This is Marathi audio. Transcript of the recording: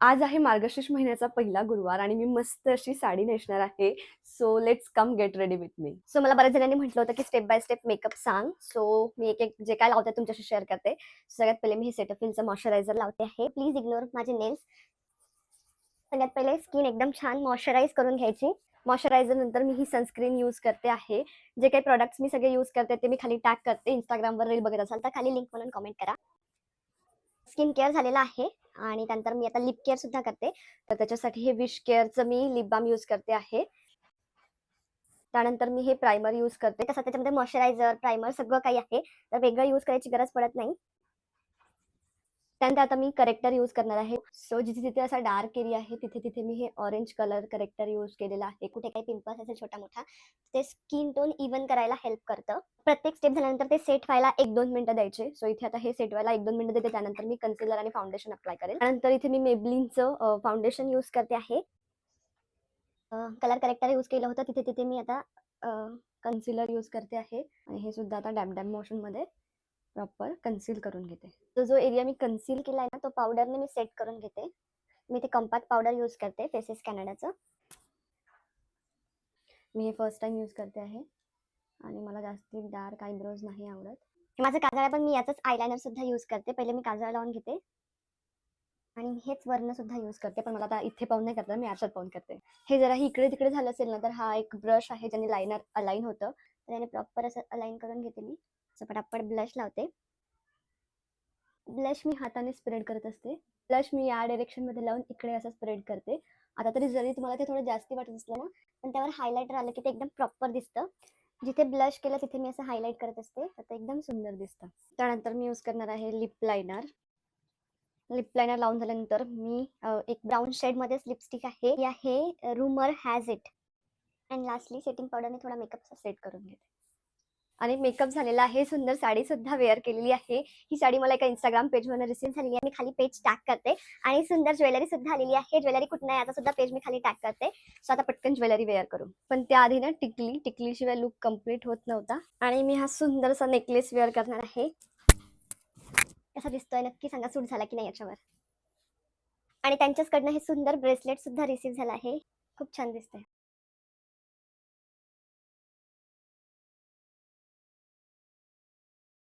आज आहे मार्गशीर्ष महिन्याचा पहिला गुरुवार आणि मी मस्त अशी साडी नेसणार आहे. So let's come get ready with me. So मला बऱ्याच जणांनी म्हटलं होतं की स्टेप बाय स्टेप मेकअप सांग. सो मी एक एक जे काय लावते तुमच्याशी शेअर करते. सगळ्यात पहिले मी हे सेटफिलचं मॉइश्चरायझर लावते आहे. प्लीज इग्नोर माझे नेल्स. सगळ्यात पहिले स्किन एकदम छान मॉइश्चराइज करून घ्यायची. मॉइश्चरायझर नंतर मी ही सनस्क्रीन यूज करते आहे. जे काही प्रॉडक्ट्स मी सगळे यूज करते ते मी खाली टॅग करते. Instagramवर रील बघत असाल तर खाली लिंक म्हणून कमेंट करा. स्किन केअर झालेला आहे आणि त्यानंतर मी आता लिप केअर सुद्धा करते. तर त्याच्यासाठी हे विश केअरचं मी लिप बाम यूज करते आहे. त्यानंतर मी हे प्रायमर यूज करते. तसं त्याच्यामध्ये मॉइश्चरायझर, प्रायमर सगळं काही आहे. तर वेगळं यूज करायची गरज पडत नाही. त्यानंतर आता मी करेक्टर यूज करणार आहे. सो जिथे-जिथे असा डार्क एरिया आहे तिथे-तिथे मी हे ऑरेंज कलर करेक्टर यूज केलेला आहे. कुठे काही पिंपल्स असेल छोटा-मोठा ते स्किन टोन इव्हन करायला हेल्प करतं. प्रत्येक स्टेप झाल्यानंतर ते सेट व्हायला 1-2 मिनिटं द्यायचे. सो इथे आता हे सेट व्हायला 1-2 मिनिटं देते. त्यानंतर मी कन्सिलर आणि फाउंडेशन अप्लाय करेल. त्यानंतर इथे मी Maybellineचं फाउंडेशन यूज करते आहे. कलर करेक्टर यूज केलं होतं तिथे-तिथे मी आता कन्सिलर यूज करते आहे आणि हे सुद्धा आता डॅब-डॅब मोशनमध्ये प्रॉपर कन्सील करून घेते. तो जो एरिया मी कन्सील केलाय ना तो पावडरने मी सेट करून घेते. मी ते कॉम्पॅक्ट पावडर यूज करते फेसेस कॅनडाचं. मी हे फर्स्ट टाइम यूज करते आहे आणि मला जास्ती डार्क आयब्रोज नाही आवडत. माझं काजळ आहे पण मी याचंच आयलाइनर सुद्धा यूज करते. पहिले मी काजळ लावून घेते आणि हेच वरनं सुद्धा यूज करते. पण मला आता इथे पाहून नाही करत, मी आरशात पाहून करते. हे जरा इकडे-तिकडे झालं असेल ना तर हा एक ब्रश आहे ज्याने लायनर अलाइन होतं. तर याने प्रॉपर असं अलाइन करून घेते मी. असं पटापट ब्लश लावते. ब्लश मी हाताने स्प्रेड करत असते. ब्लश मी या डायरेक्शनमध्ये लावून इकडे असं स्प्रेड करते. आता तरी जरी तुम्हाला ते थोडं जास्ती वाटत असलं ना, पण त्यावर हायलाइटर आलं की ते एकदम प्रॉपर दिसतं. जिथे ब्लश केलं तिथे मी असं हायलाइट करत असते, तर ते एकदम सुंदर दिसतं. त्यानंतर मी यूज करणार आहे लिप लायनर. लिप लायनर लावून झाल्यानंतर मी एक ब्राउन शेडमध्येच लिपस्टिक आहे. ही आहे rumour has it. And lastly setting पावडरने थोडा मेकअप सेट करून घेते. आणि मेकअप झालेला आहे. सुंदर साडी सुद्धा वेअर केलेली आहे. ही साडी मला एका Instagram पेजवरून रिसीव्ह झालेली आहे. मी खाली पेज टॅग करते आणि सुंदर ज्वेलरी सुद्धा आलेली आहे. ज्वेलरी कुठून आहे याचा सुद्धा पेज मी खाली टॅग करते. सो आता पटकन ज्वेलरी वेअर करू. पण त्याआधी ना टिकलीशिवाय लूक कंप्लीट होत नव्हता आणि मी हा सुंदरसा नेकलेस वेअर करणार आहे. कसा दिसतोय नक्की सांगा, सूट झाला की नाही याच्यावर. आणि त्यांच्याचकडनं हे सुंदर ब्रेसलेट सुद्धा रिसीव्ह झालं आहे. खूप छान दिसतंय.